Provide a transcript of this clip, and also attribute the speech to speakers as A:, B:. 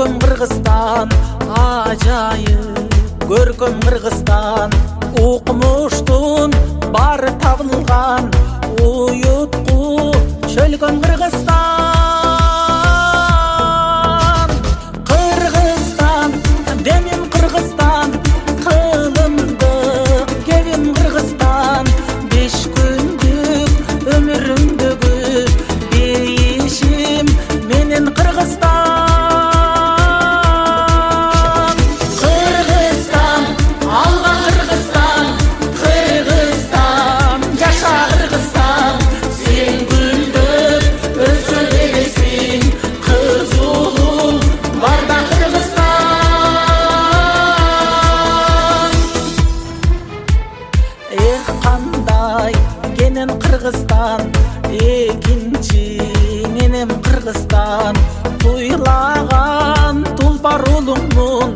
A: көркөм Кыргызстан ажайып, көркөм Кыргызстан укмуштун бары табылган уютку чөлгөн Кыргызстан. Кыргызстан демим Кыргызстан, кылымдык кебим Кыргызстан, 5 күндүк өмүрүмдөгү бейишим менен Кыргызстан. Кыргызстан, алга Кыргызстан, Кыргызстан, жаша Кыргызстан, сен гүлдөп өсө бересиң, кыз улуң барда Кыргызстан. Эх, кандай кенен Кыргызстан, экинчи менен Кыргызстан, туйлаган тулпар улуңдун